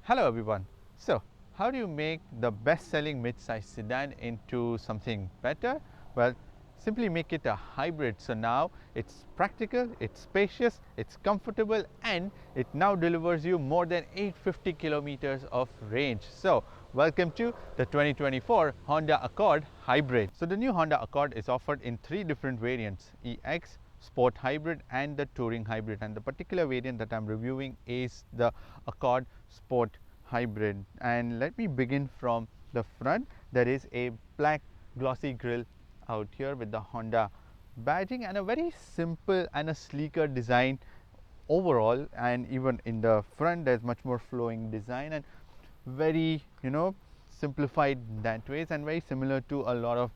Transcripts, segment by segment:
Hello everyone. So, how do you make the best-selling mid-size sedan into something better? Well, simply make it a hybrid. So now it's practical, it's spacious, it's comfortable, and it now delivers you more than 850 kilometers of range. So, welcome to the 2024 Honda Accord Hybrid. So the new Honda Accord is offered in three different variants: EX, Sport Hybrid and the Touring Hybrid, and the particular variant that I'm reviewing is the Accord Sport Hybrid. And let me begin from the front. There is a black glossy grille out here with the Honda badging and a very simple and a sleeker design overall, and even in the front there's much more flowing design and very simplified that ways, and very similar to a lot of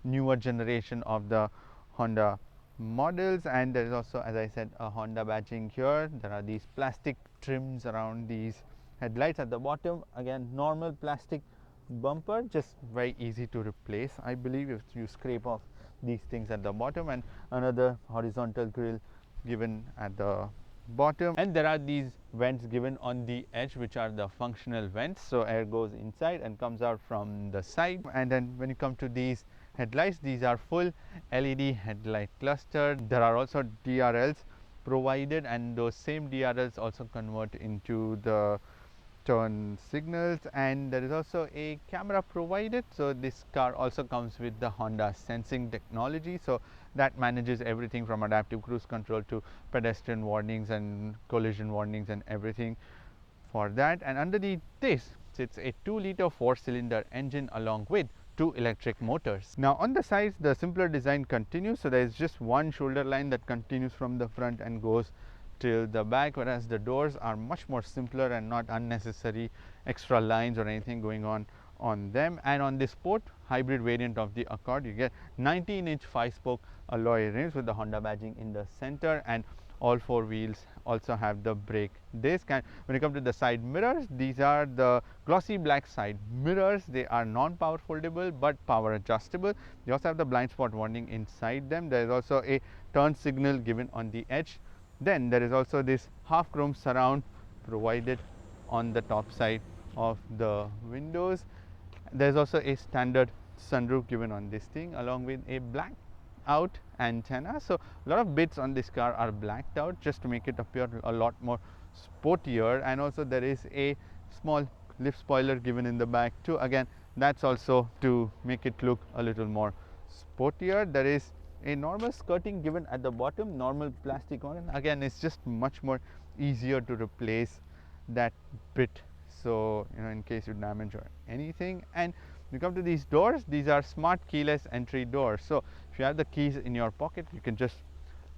newer generation of the Honda models. And there is also, as I said, a Honda badging here. There are these plastic trims around these headlights at the bottom. Again, normal plastic bumper, just very easy to replace, I believe, if you scrape off these things at the bottom, and another horizontal grille given at the bottom. And there are these vents given on the edge, which are the functional vents, so air goes inside and comes out from the side. And then when you come to these headlights, these are full LED headlight cluster. There are also DRLs provided, and those same DRLs also convert into the turn signals. And there is also a camera provided, so this car also comes with the Honda sensing technology, so that manages everything from adaptive cruise control to pedestrian warnings and collision warnings and everything for that. And underneath this sits a 2-liter 4-cylinder engine along with 2 electric motors. Now on the sides, the simpler design continues, so there is just one shoulder line that continues from the front and goes till the back, whereas the doors are much more simpler and not unnecessary extra lines or anything going on them. And on this Sport Hybrid variant of the Accord, you get 19-inch 5-spoke alloy rims with the Honda badging in the center, and all 4 wheels also have the brake disc. And when you come to the side mirrors, these are the glossy black side mirrors. They are non-power foldable but power adjustable. They also have the blind spot warning inside them. There is also a turn signal given on the edge. Then there is also this half chrome surround provided on the top side of the windows. There is also a standard sunroof given on this thing, along with a black out antenna. So a lot of bits on this car are blacked out just to make it appear a lot more sportier. And also there is a small lift spoiler given in the back too. Again, that's also to make it look a little more sportier. There is a normal skirting given at the bottom, normal plastic one. Again, it's just much more easier to replace that bit, so in case you damage or anything. And you come to these doors, these are smart keyless entry doors, so if you have the keys in your pocket, you can just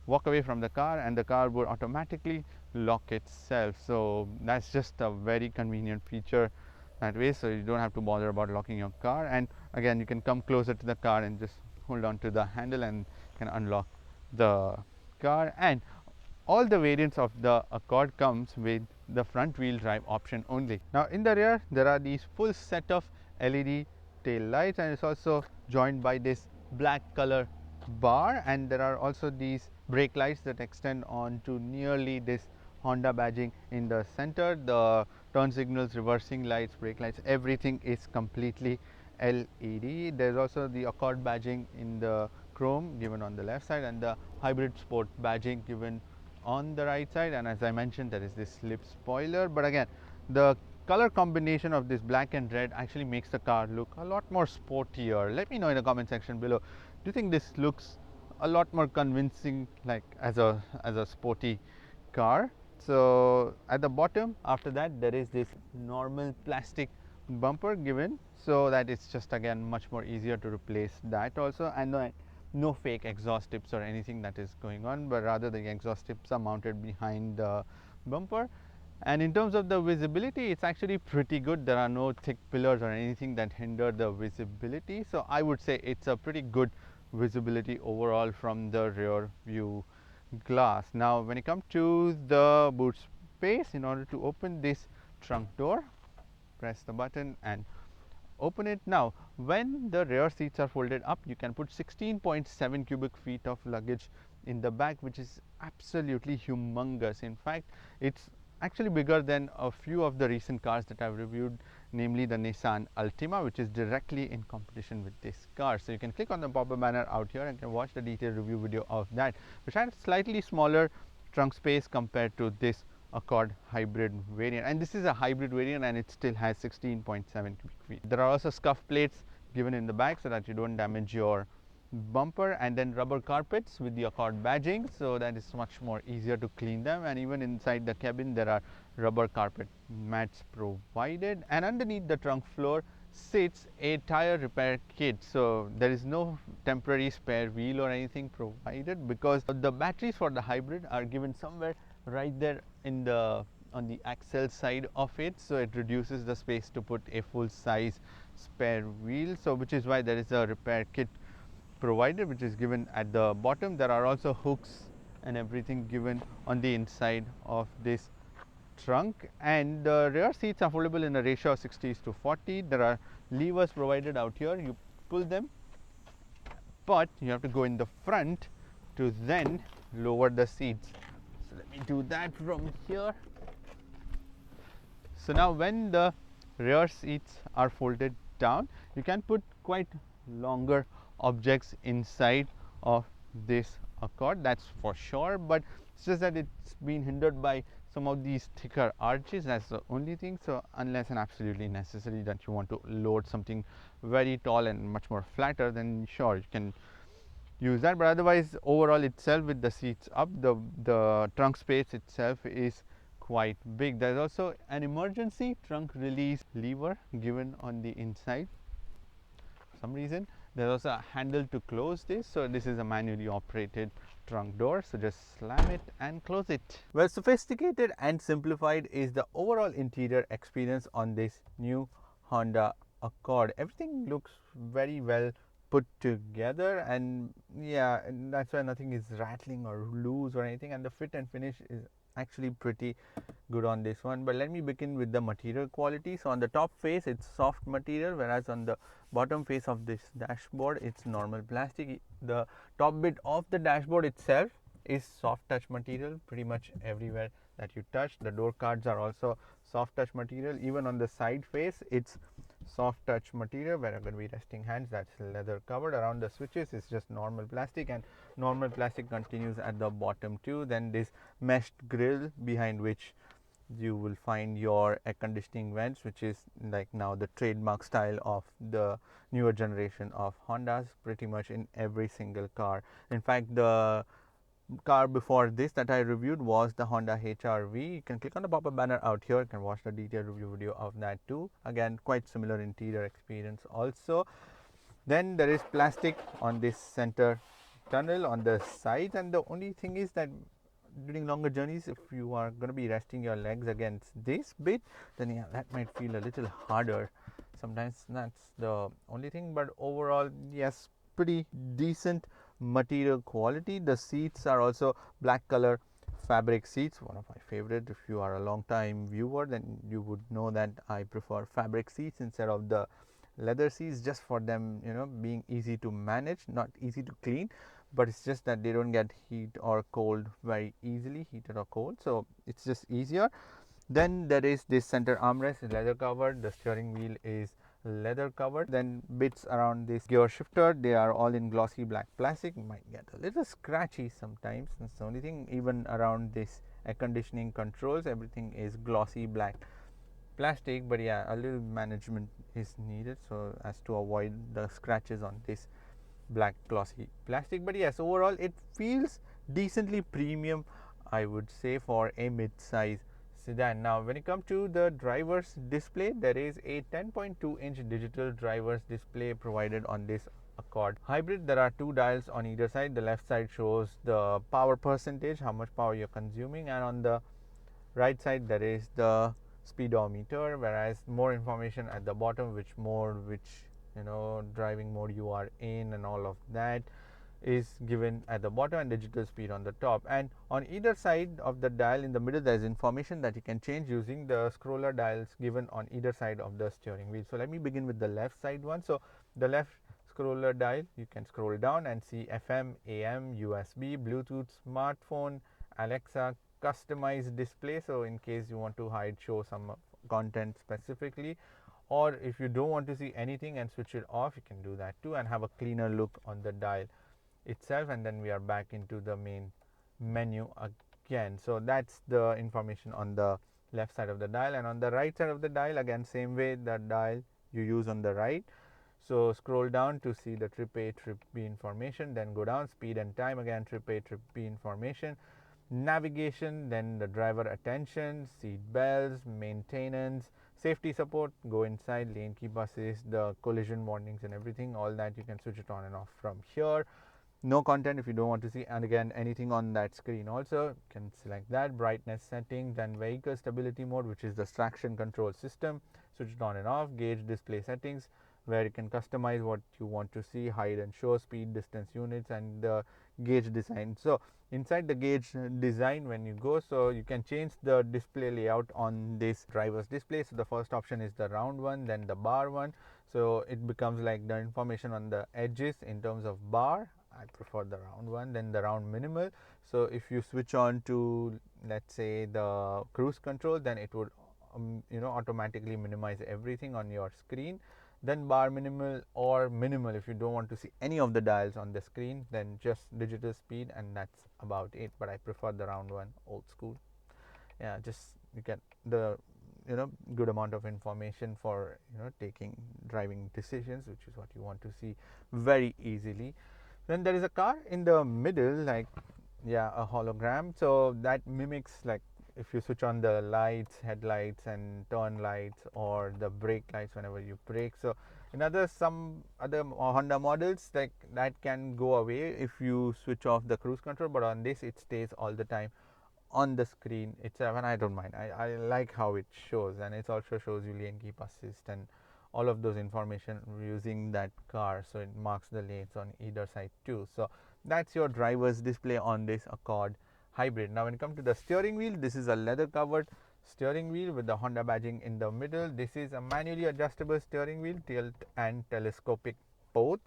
walk away from the car and the car would automatically lock itself. So that's just a very convenient feature that way, so you don't have to bother about locking your car. And again, you can come closer to the car and just hold on to the handle and can unlock the car. And all the variants of the Accord comes with the front wheel drive option only. Now in the rear, there are these full set of LED tail lights, and it's also joined by this black color bar. And there are also these brake lights that extend on to nearly this Honda badging in the center. The turn signals, reversing lights, brake lights, everything is completely LED. There's also the Accord badging in the chrome given on the left side, and the Hybrid Sport badging given on the right side. And as I mentioned, there is this lip spoiler. But again, the color combination of this black and red actually makes the car look a lot more sportier. Let me know in the comment section below, do you think this looks a lot more convincing, like as a sporty car? So at the bottom, after that, there is this normal plastic bumper given, so that it's just again much more easier to replace that also. And no fake exhaust tips or anything that is going on, but rather the exhaust tips are mounted behind the bumper. And in terms of the visibility, it's actually pretty good. There are no thick pillars or anything that hinder the visibility, so I would say it's a pretty good visibility overall from the rear view glass. Now when you come to the boot space, in order to open this trunk door, press the button and open it. Now when the rear seats are folded up, you can put 16.7 cubic feet of luggage in the back, which is absolutely humongous. In fact, it's actually bigger than a few of the recent cars that I've reviewed, namely the Nissan Altima, which is directly in competition with this car. So you can click on the pop-up banner out here and can watch the detailed review video of that, which had slightly smaller trunk space compared to this Accord hybrid variant. And this is a hybrid variant and it still has 16.7 cubic feet. There are also scuff plates given in the back so that you don't damage your bumper, and then rubber carpets with the Accord badging, so that is much more easier to clean them. And even inside the cabin there are rubber carpet mats provided, and underneath the trunk floor sits a tire repair kit. So there is no temporary spare wheel or anything provided, because the batteries for the hybrid are given somewhere right there in the on the axle side of it, so it reduces the space to put a full size spare wheel. So which is why there is a repair kit provided, which is given at the bottom. There are also hooks and everything given on the inside of this trunk, and the rear seats are foldable in a ratio of 60:40. There are levers provided out here, you pull them, but you have to go in the front to then lower the seats. So let me do that from here. So now when the rear seats are folded down, you can put quite longer objects inside of this Accord, that's for sure, but it's just that it's been hindered by some of these thicker arches. That's the only thing. So unless and absolutely necessary that you want to load something very tall and much more flatter, then sure, you can use that. But otherwise, overall itself, with the seats up, the trunk space itself is quite big. There's also an emergency trunk release lever given on the inside for some reason. There's also a handle to close this, so this is a manually operated trunk door, so just slam it and close it. Well, sophisticated and simplified is the overall interior experience on this new Honda Accord. Everything looks very well put together, and yeah, and that's why nothing is rattling or loose or anything, and the fit and finish is actually pretty good on this one. But let me begin with the material quality. So on the top face it's soft material, whereas on the bottom face of this dashboard it's normal plastic. The top bit of the dashboard itself is soft touch material pretty much everywhere that you touch. The door cards are also soft touch material. Even on the side face it's soft touch material. Where I'm going to be resting hands, that's leather covered. Around the switches is just normal plastic, and normal plastic continues at the bottom too. Then this meshed grill behind which you will find your air conditioning vents, which is like now the trademark style of the newer generation of Hondas, pretty much in every single car. In fact, the car before this that I reviewed was the Honda HR-V. You can click on the pop-up banner out here, you can watch the detailed review video of that too. Again, quite similar interior experience also. Then there is plastic on this center tunnel on the sides, and the only thing is that during longer journeys, if you are going to be resting your legs against this bit, then yeah, that might feel a little harder sometimes. That's the only thing, but overall, yes, pretty decent material quality. The seats are also black color fabric seats, one of my favorite. If you are a long time viewer, then you would know that I prefer fabric seats instead of the leather seats, just for them, you know, being easy to manage, not easy to clean, but it's just that they don't get heat or cold very easily, heated or cold, so it's just easier. Then there is this center armrest, leather covered. The steering wheel is leather covered. Then bits around this gear shifter, they are all in glossy black plastic. Might get a little scratchy sometimes, that's the only thing. Even around this air conditioning controls, everything is glossy black plastic, but yeah, a little management is needed so as to avoid the scratches on this black glossy plastic. But yes, overall it feels decently premium, I would say, for a mid-size sedan. Now when it comes to the driver's display, there is a 10.2-inch digital driver's display provided on this Accord hybrid. There are two dials on either side. The left side shows the power percentage, how much power you're consuming, and on the right side there is the speedometer, whereas more information at the bottom, which you know, driving mode you are in and all of that is given at the bottom, and digital speed on the top. And on either side of the dial in the middle there is information that you can change using the scroller dials given on either side of the steering wheel. So let me begin with the left side one. So the left scroller dial, you can scroll down and see FM, AM, USB, Bluetooth, smartphone, Alexa, customized display, so in case you want to hide show some content specifically, or if you don't want to see anything and switch it off, you can do that too and have a cleaner look on the dial itself. And then we are back into the main menu again. So that's the information on the left side of the dial. And on the right side of the dial, again same way, the dial you use on the right. So scroll down to see the trip A, trip B information, then go down, speed and time, again trip A, trip B information, navigation, then the driver attention, seat belts, maintenance, safety support, go inside, lane keep assist, the collision warnings and everything, all that you can switch it on and off from here. No content if you don't want to see, and again anything on that screen also you can select that. Brightness setting, then vehicle stability mode, which is the traction control system, switch it on and off. Gauge display settings, where you can customize what you want to see, hide and show, speed, distance units, and the gauge design. So inside the gauge design, when you go, so you can change the display layout on this driver's display. So the first option is the round one, then the bar one, so it becomes like the information on the edges in terms of bar. I prefer the round one. Then the round minimal, so if you switch on to, let's say, the cruise control, then it would automatically minimize everything on your screen. Then bar minimal or minimal, if you don't want to see any of the dials on the screen, then just digital speed, and that's about it. But I prefer the round one, old school. Yeah, just you get the good amount of information for taking driving decisions, which is what you want to see very easily. Then there is a car in the middle, like a hologram, so that mimics, like if you switch on the lights, headlights and turn lights, or the brake lights whenever you brake. So in some other Honda models, like that can go away if you switch off the cruise control, but on this it stays all the time on the screen itself, and I don't mind. I like how it shows, and it also shows you lane keep assist and all of those information using that car, so it marks the lanes on either side too. So that's your driver's display on this Accord Hybrid. Now when it comes to the steering wheel, this is a leather covered steering wheel with the Honda badging in the middle. This is a manually adjustable steering wheel, tilt and telescopic both.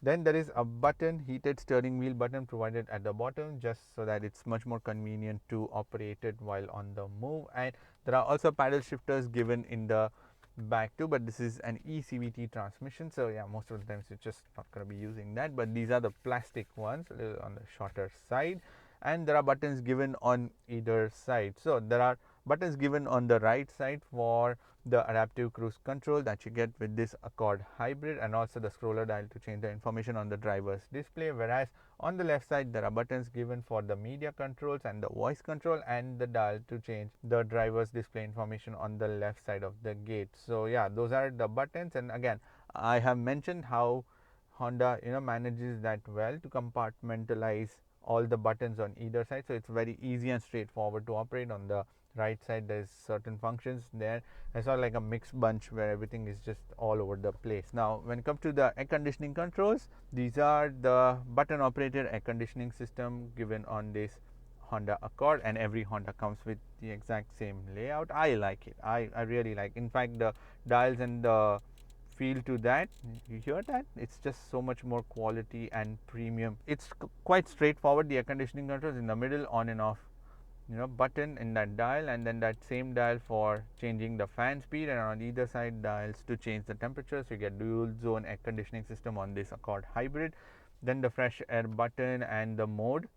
Then there is a button, heated steering wheel button provided at the bottom, just so that it's much more convenient to operate it while on the move. And there are also paddle shifters given in the back too, but this is an eCVT transmission, so yeah, most of the times you're just not going to be using that. But these are the plastic ones, a little on the shorter side, and there are buttons given on either side. So there are buttons given on the right side for the adaptive cruise control that you get with this Accord Hybrid, and also the scroller dial to change the information on the driver's display, whereas on the left side there are buttons given for the media controls and the voice control, and the dial to change the driver's display information on the left side of the gate. So yeah, those are the buttons. And again, I have mentioned how Honda manages that well to compartmentalize all the buttons on either side, so it's very easy and straightforward to operate. On the right side there's certain functions there. It's not like a mixed bunch where everything is just all over the place. Now when it comes to the air conditioning controls, these are the button operated air conditioning system given on this Honda Accord, and every Honda comes with the exact same layout. I like it. I really like, in fact, the dials and the feel to that. You hear that? It's just so much more quality and premium. It's quite straightforward. The air conditioning controls in the middle, on and off button in that dial, and then that same dial for changing the fan speed, and on either side dials to change the temperature. So you get dual zone air conditioning system on this Accord Hybrid. Then the fresh air button and the mode,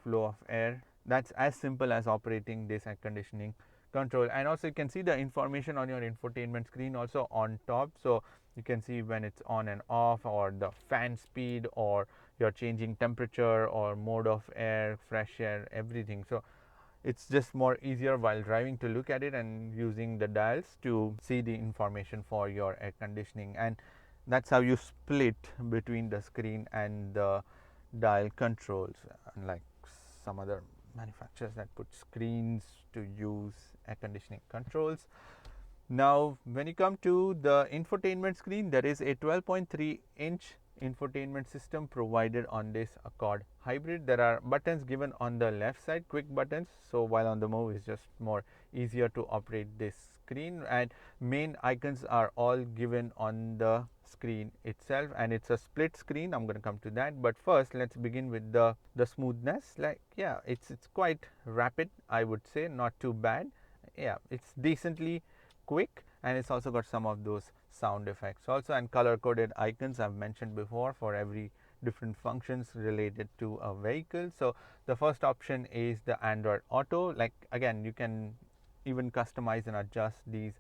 flow of air. That's as simple as operating this air conditioning control. And also you can see the information on your infotainment screen also on top, so you can see when it's on and off, or the fan speed, or you're changing temperature, or mode of air, fresh air, everything. So it's just more easier while driving to look at it and using the dials to see the information for your air conditioning. And that's how you split between the screen and the dial controls, unlike some other manufacturers that put screens to use air conditioning controls. Now when you come to the infotainment screen, there is a 12.3-inch infotainment system provided on this Accord Hybrid. There are buttons given on the left side, quick buttons, so while on the move it's just more easier to operate this screen, and main icons are all given on the screen itself, and it's a split screen. I'm going to come to that, but first let's begin with the smoothness. Like, yeah, it's quite rapid, I would say, not too bad. Yeah, it's decently quick, and it's also got some of those sound effects also, and color coded icons I've mentioned before for every different functions related to a vehicle. So the first option is the Android Auto. Like, again, you can even customize and adjust these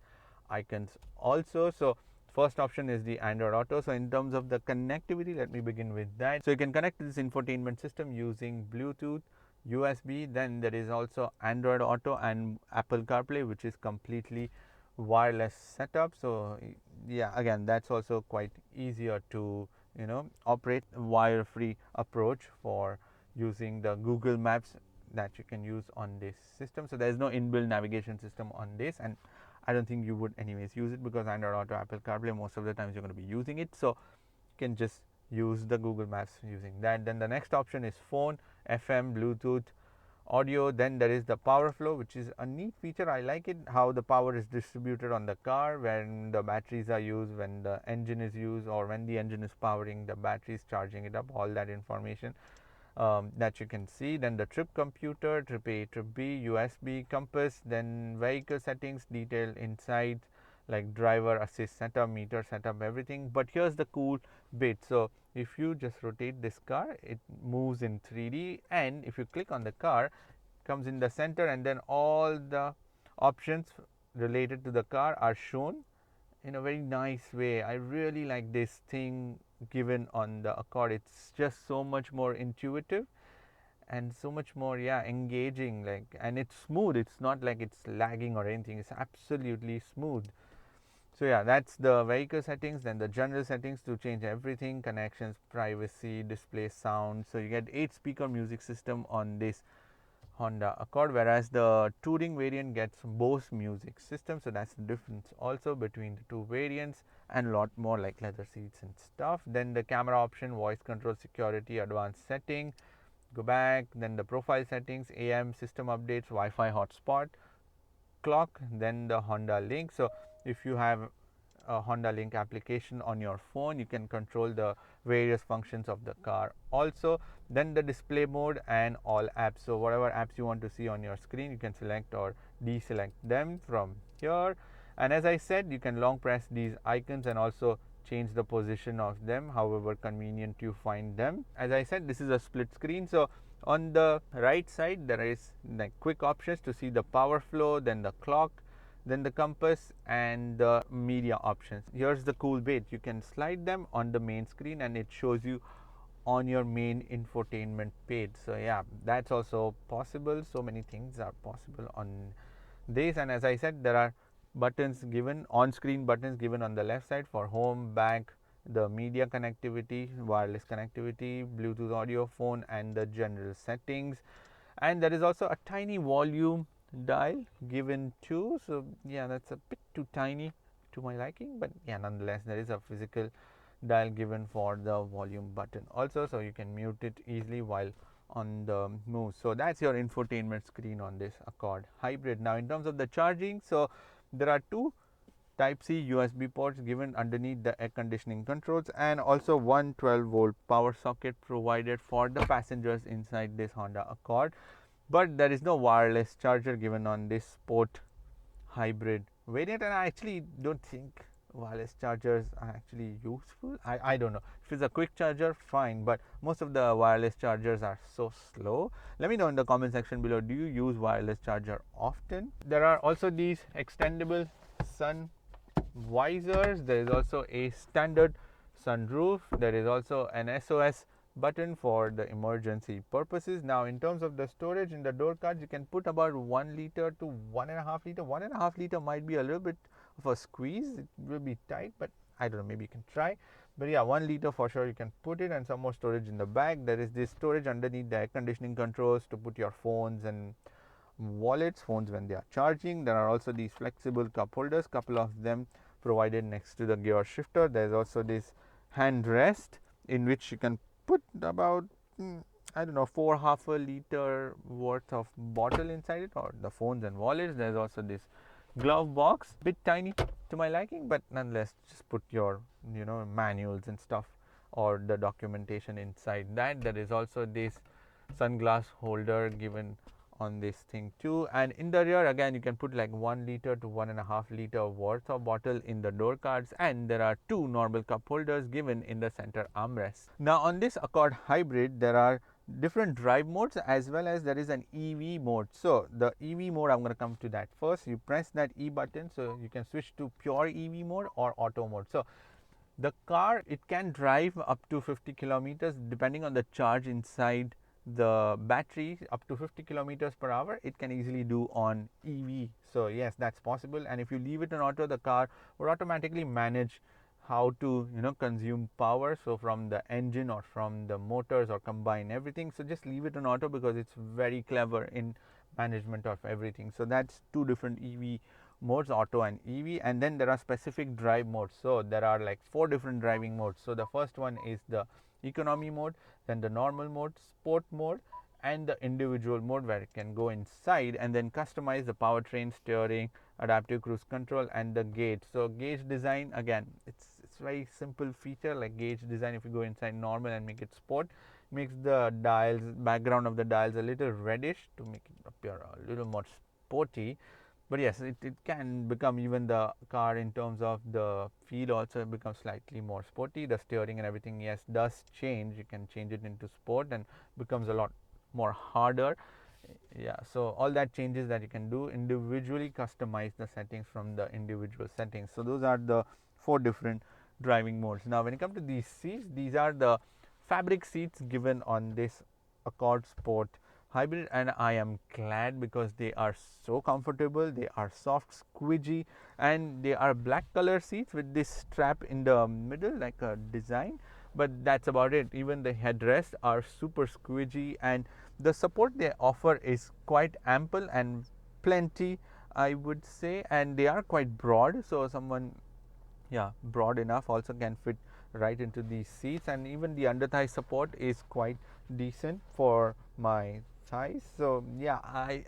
icons also. So first option is the Android Auto. So in terms of the connectivity, let me begin with that. So you can connect to this infotainment system using Bluetooth, USB. Then there is also Android Auto and Apple CarPlay, which is completely wireless setup. So yeah, again, that's also quite easier to operate wire free approach for using the Google Maps that you can use on this system. So there is no inbuilt navigation system on this, and I don't think you would anyways use it, because Android Auto, Apple CarPlay, most of the times you're going to be using it, so you can just use the Google Maps using that. Then the next option is phone, FM, Bluetooth, audio. Then there is the power flow, which is a neat feature. I like it, how the power is distributed on the car, when the batteries are used, when the engine is used, or when the engine is powering, the battery is charging it up, all that information that you can see. Then the trip computer, trip A, trip B, USB, compass, then vehicle settings, detail inside, like driver assist setup, meter setup, everything. But here's the cool bit. So if you just rotate this car, it moves in 3D, and if you click on the car, it comes in the center, and then all the options related to the car are shown in a very nice way. I really like this thing given on the Accord. It's just so much more intuitive and so much more engaging, like, and it's smooth. It's not like it's lagging or anything. It's absolutely smooth. So yeah, that's the vehicle settings. Then the general settings to change everything: connections, privacy, display, sound. So you get 8 speaker music system on this Honda Accord, whereas the touring variant gets Bose music system. So that's the difference also between the two variants, and a lot more like leather seats and stuff. Then the camera option, voice control, security, advanced setting. Go back, then the profile settings, AM, system updates, Wi-Fi hotspot, clock, then the Honda Link. So if you have a Honda Link application on your phone, you can control the various functions of the car also. Then the display mode and all apps. So whatever apps you want to see on your screen, you can select or deselect them from here. And as I said, you can long press these icons and also change the position of them however convenient you find them. As I said, this is a split screen. So on the right side there is like quick options to see the power flow, then the clock, then the compass, and the media options. Here's the cool bit: you can slide them on the main screen and it shows you on your main infotainment page. So yeah, that's also possible. So many things are possible on this. And as I said, there are buttons given, on screen buttons given on the left side for home, back, the media connectivity, wireless connectivity, Bluetooth audio, phone, and the general settings. And there is also a tiny volume dial given too. So yeah, that's a bit too tiny to my liking, but yeah, nonetheless there is a physical dial given for the volume button also, so you can mute it easily while on the move. So that's your infotainment screen on this Accord Hybrid. Now in terms of the charging, so there are two Type-C USB ports given underneath the air conditioning controls, and also one 12-volt power socket provided for the passengers inside this Honda Accord. But there is no wireless charger given on this Sport Hybrid variant, and I actually don't think wireless chargers are actually useful. I don't know. If it's a quick charger, fine, but most of the wireless chargers are so slow. Let me know in the comment section below, do you use wireless charger often? There are also these extendable sun visors. There is also a standard sunroof. There is also an SOS button for the emergency purposes. Now in terms of the storage in the door cards, you can put about 1 liter to 1.5 liter. 1.5 liter might be a little bit of a squeeze, it will be tight, but I don't know, maybe you can try. But yeah, 1 liter for sure you can put it, and some more storage in the back. There is this storage underneath the air conditioning controls to put your phones and wallets, phones when they are charging. There are also these flexible cup holders, couple of them provided next to the gear shifter. There's also this hand rest in which you can put about I don't know, 4.5 liter worth of bottle inside it, or the phones and wallets. There's also this glove box, bit tiny to my liking, but nonetheless just put your manuals and stuff or the documentation inside that. There is also this sunglass holder given on this thing too, and in the rear again you can put like 1 liter to 1.5 liter worth of bottle in the door cards, and there are 2 normal cup holders given in the center armrest. Now on this Accord Hybrid there are different drive modes as well as there is an EV mode. So the EV mode, I'm going to come to that first. You press that E button so you can switch to pure EV mode or auto mode. So the car, it can drive up to 50 kilometers depending on the charge inside the battery. Up to 50 kilometers per hour it can easily do on EV. So yes, that's possible, and if you leave it in auto, the car will automatically manage how to consume power, so from the engine or from the motors or combine everything. So just leave it in auto because it's very clever in management of everything. So that's 2 different EV modes, auto and EV, and then there are specific drive modes. So there are like 4 different driving modes. So the first one is the economy mode, then the normal mode, sport mode, and the individual mode where it can go inside and then customize the powertrain, steering, adaptive cruise control, and the gauge. So gauge design, again, it's very simple feature like gauge design. If you go inside normal and make it sport, makes the dials, background of the dials a little reddish to make it appear a little more sporty. But yes, it can become, even the car in terms of the feel also becomes slightly more sporty. The steering and everything, yes, does change. You can change it into sport and becomes a lot more harder. Yeah, so all that changes that you can do, individually customize the settings from the individual settings. So those are the 4 different driving modes. Now when it comes to these seats, these are the fabric seats given on this Accord Sport Hybrid, and I am glad because they are so comfortable. They are soft, squidgy, and they are black color seats with this strap in the middle like a design, but that's about it. Even the headrests are super squidgy, and the support they offer is quite ample and plenty, I would say, and they are quite broad, so someone broad enough also can fit right into these seats, and even the under thigh support is quite decent for my thighs. So yeah,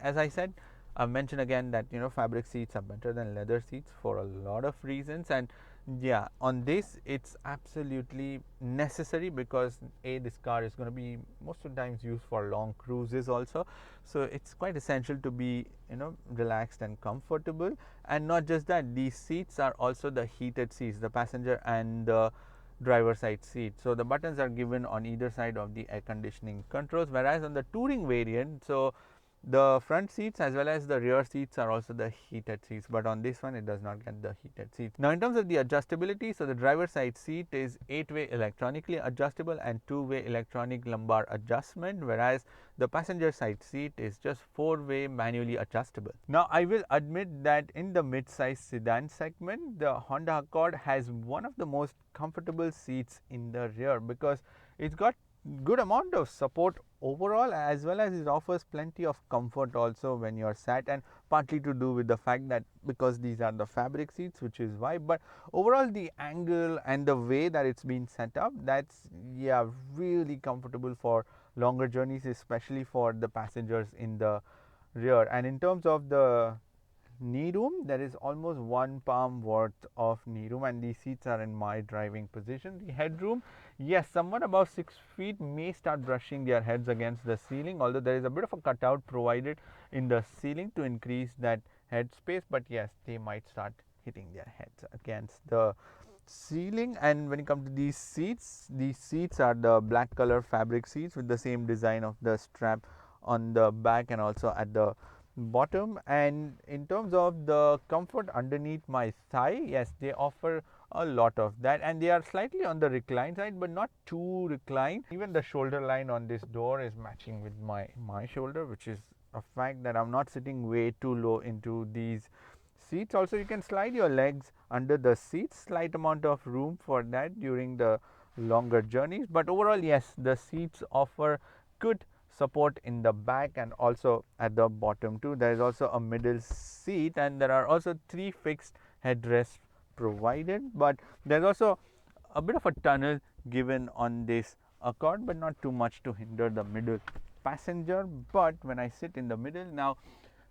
as I said, I mentioned again that fabric seats are better than leather seats for a lot of reasons, and yeah, on this it's absolutely necessary because this car is going to be most of the times used for long cruises also, so it's quite essential to be relaxed and comfortable. And not just that, these seats are also the heated seats, the passenger and the driver side seat. So the buttons are given on either side of the air conditioning controls, whereas on the touring variant, so the front seats as well as the rear seats are also the heated seats, but on this one it does not get the heated seats. Now in terms of the adjustability, so the driver side seat is 8-way electronically adjustable and 2-way electronic lumbar adjustment, whereas the passenger side seat is just 4-way manually adjustable. Now I will admit that in the mid-size sedan segment, the Honda Accord has one of the most comfortable seats in the rear because it's got good amount of support overall, as well as it offers plenty of comfort also when you're sat, and partly to do with the fact that because these are the fabric seats, which is why. But overall the angle and the way that it's been set up, that's really comfortable for longer journeys, especially for the passengers in the rear. And in terms of the knee room, there is almost 1 palm worth of knee room, and these seats are in my driving position. The headroom, yes, someone above 6 feet may start brushing their heads against the ceiling, although there is a bit of a cutout provided in the ceiling to increase that head space, but yes, they might start hitting their heads against the ceiling. And when it comes to these seats are the black color fabric seats with the same design of the strap on the back and also at the bottom. And in terms of the comfort underneath my thigh, yes, they offer a lot of that, and they are slightly on the recline side but not too reclined. Even the shoulder line on this door is matching with my shoulder, which is a fact that I'm not sitting way too low into these seats. Also, you can slide your legs under the seats, slight amount of room for that during the longer journeys. But overall, yes, the seats offer good support in the back and also at the bottom too. There is also a middle seat, and there are also 3 fixed headrests provided, but there's also a bit of a tunnel given on this Accord, but not too much to hinder the middle passenger. But when I sit in the middle now,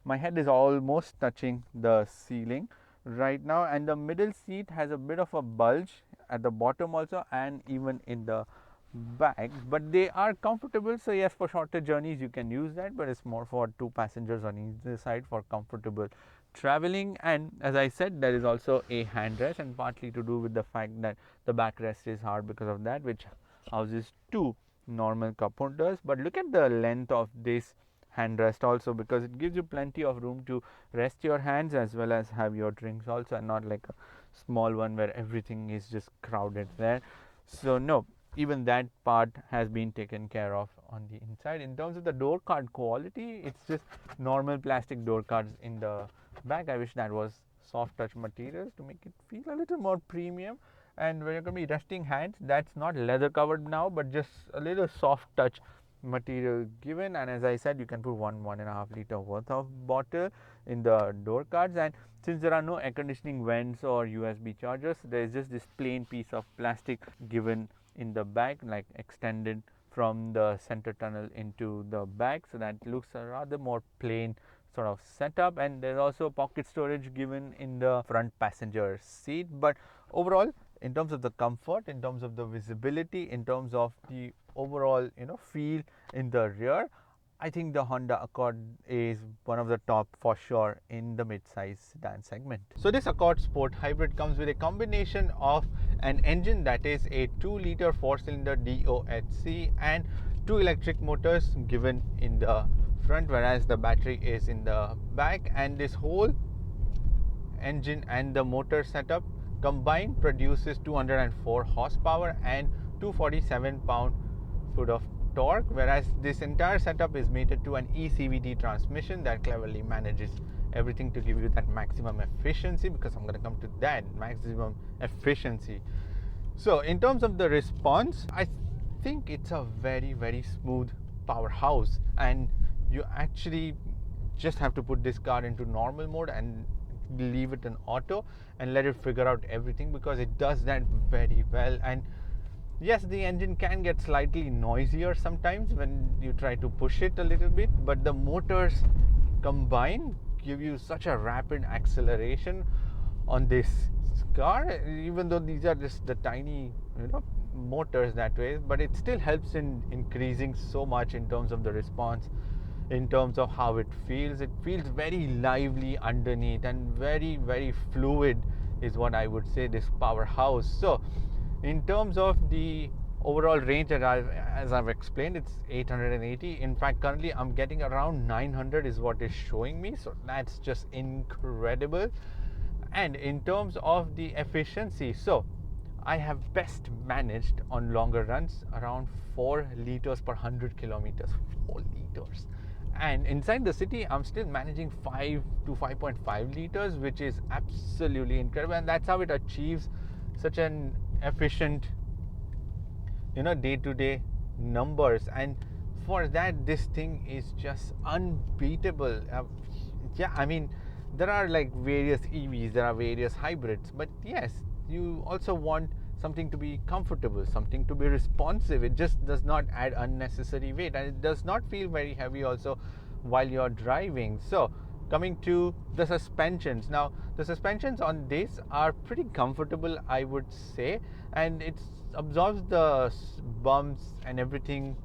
my head is almost touching the ceiling right now, and the middle seat has a bit of a bulge at the bottom also and even in the back, but they are comfortable. So yes, for shorter journeys you can use that, but it's more for two passengers on either side for comfortable traveling. And as I said, there is also a handrest, and partly to do with the fact that the backrest is hard because of that, which houses two normal cup holders. But look at the length of this handrest also, because it gives you plenty of room to rest your hands as well as have your drinks also, and not like a small one where everything is just crowded there. So no, even that part has been taken care of on the inside. In terms of the door card quality, it's just normal plastic door cards in the back. I wish that was soft touch materials to make it feel a little more premium. And when you're going to be resting hands, that's not leather covered now, but just a little soft touch material given. And as I said, you can put 1.5 liter worth of bottle in the door cards. And since there are no air conditioning vents or USB chargers, there is just this plain piece of plastic given in the back, like extended from the center tunnel into the back, so that looks a rather more plain sort of setup. And there's also pocket storage given in the front passenger seat. But overall, in terms of the comfort, in terms of the visibility, in terms of the overall feel in the rear, I think the Honda Accord is one of the top for sure in the mid-size sedan segment. So this Accord Sport Hybrid comes with a combination of an engine that is a 2-liter 4-cylinder DOHC and 2 electric motors given in the front, whereas the battery is in the back. And this whole engine and the motor setup combined produces 204 horsepower and 247 pound-foot of torque, whereas this entire setup is mated to an eCVT transmission that cleverly manages everything to give you that maximum efficiency, because I'm going to come to that maximum efficiency. So in terms of the response, I think it's a very, very smooth powerhouse, and you actually just have to put this car into normal mode and leave it in auto and let it figure out everything, because it does that very well. And yes, the engine can get slightly noisier sometimes when you try to push it a little bit, but the motors combined give you such a rapid acceleration on this car, even though these are just the tiny motors that way, but it still helps in increasing so much in terms of the response, in terms of how it feels. It feels very lively underneath and very, very fluid is what I would say, this powerhouse. So in terms of the overall range that as I've explained, it's 880. In fact, currently I'm getting around 900 is what is showing me, so that's just incredible. And in terms of the efficiency, so I have best managed on longer runs around 4 liters per 100 kilometers. 4 liters. And inside the city, I'm still managing 5 to 5.5 liters, which is absolutely incredible. And that's how it achieves such an efficient, day-to-day numbers. And for that, this thing is just unbeatable. I mean, there are like various EVs, there are various hybrids, but yes, you also want something to be comfortable, something to be responsive. It just does not add unnecessary weight, and it does not feel very heavy also while you're driving. So coming to the suspensions, now the suspensions on this are pretty comfortable, I would say, and it absorbs the bumps and everything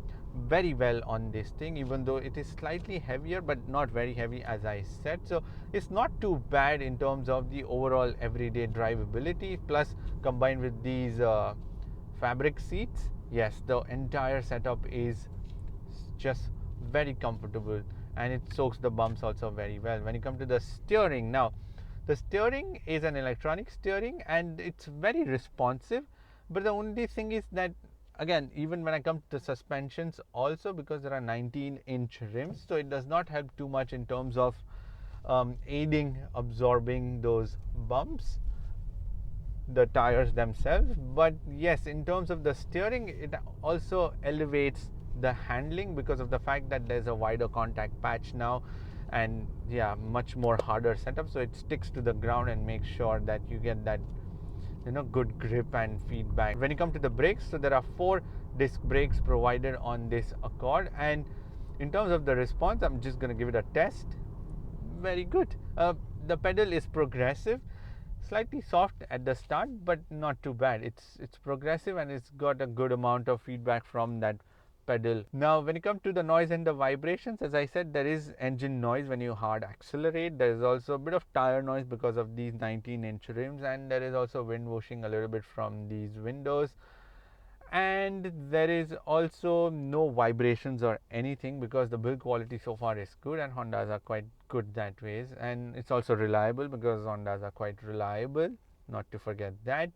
very well on this thing, even though it is slightly heavier but not very heavy, as I said. So it's not too bad in terms of the overall everyday drivability. Plus, combined with these fabric seats, yes, the entire setup is just very comfortable, and it soaks the bumps also very well. When you come to the steering, now the steering is an electronic steering and it's very responsive, but the only thing is that, again, even when I come to the suspensions also, because there are 19-inch rims, so it does not help too much in terms of aiding absorbing those bumps, the tires themselves. But yes, in terms of the steering, it also elevates the handling because of the fact that there's a wider contact patch now, and much more harder setup, so it sticks to the ground and makes sure that you get that good grip and feedback. When you come to the brakes, so there are 4 disc brakes provided on this Accord, and in terms of the response, I'm just going to give it a test. very good. The pedal is progressive, slightly soft at the start, but not too bad. It's progressive and it's got a good amount of feedback from that pedal. Now when it comes to the noise and the vibrations, as I said, there is engine noise when you hard accelerate. There is also a bit of tire noise because of these 19-inch rims, and there is also wind whooshing a little bit from these windows. And there is also no vibrations or anything because the build quality so far is good, and Hondas are quite good that ways. And it's also reliable because Hondas are quite reliable, not to forget that.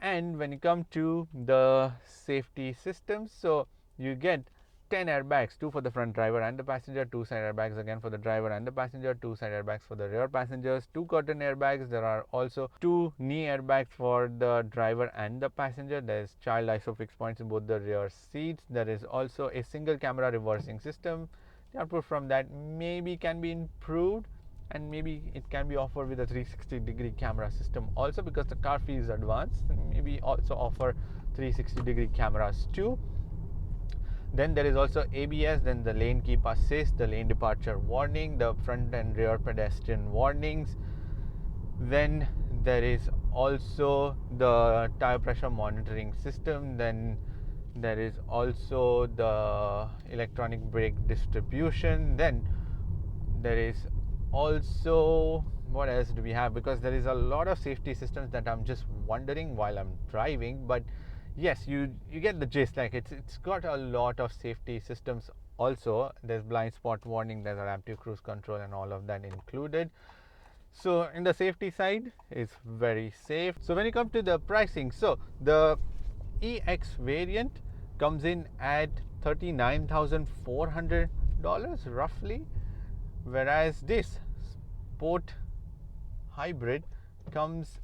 And when you come to the safety systems, so you get 10 airbags, 2 for the front driver and the passenger, 2 side airbags again for the driver and the passenger, 2 side airbags for the rear passengers, 2 curtain airbags. There are also 2 knee airbags for the driver and the passenger. There is child ISOFIX points in both the rear seats. There is also a single camera reversing system. The output from that maybe can be improved, and maybe it can be offered with a 360-degree camera system also, because the car feels advanced. Maybe also offer 360-degree cameras too. Then there is also ABS, then the lane keep assist, the lane departure warning, the front and rear pedestrian warnings. Then there is also the tire pressure monitoring system. Then there is also the electronic brake distribution. Then there is also, what else do we have? Because there is a lot of safety systems that I'm just wondering while I'm driving, but yes, you get the gist. Like it's got a lot of safety systems also. There's blind spot warning, there's adaptive cruise control, and all of that included. So in the safety side, it's very safe. So when you come to the pricing, so the EX variant comes in at $39,400 roughly, whereas this Sport Hybrid comes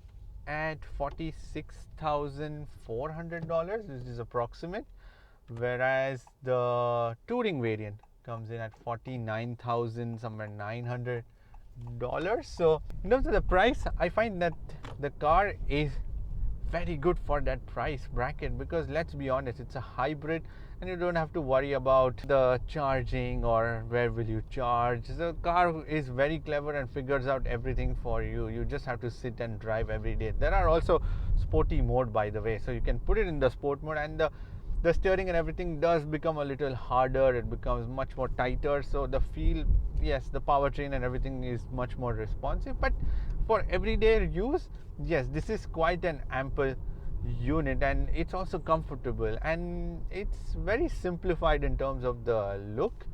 at $46,400, which is approximate, whereas the Touring variant comes in at $49,000 somewhere $900. So in terms of the price, I find that the car is very good for that price bracket, because let's be honest, it's a hybrid and you don't have to worry about the charging or where will you charge. The car is very clever and figures out everything for you. You just have to sit and drive every day. There are also sporty mode, by the way, so you can put it in the sport mode, and the steering and everything does become a little harder. It becomes much more tighter, so the feel, yes, the powertrain and everything is much more responsive. But for everyday use, yes, this is quite an ample unit, and it's also comfortable, and it's very simplified in terms of the look.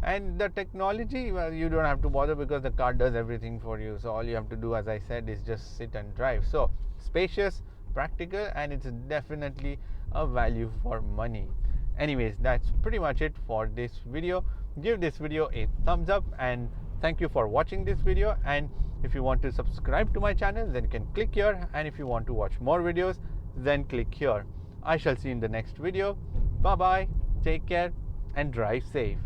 And the technology, well, you don't have to bother because the car does everything for you. So all you have to do, as I said, is just sit and drive. So spacious, practical, and it's definitely a value for money. Anyways, that's pretty much it for this video. Give this video a thumbs up, and thank you for watching this video. And if you want to subscribe to my channel, then you can click here, and if you want to watch more videos, then click here. I shall see you in the next video. Bye bye, take care, and drive safe.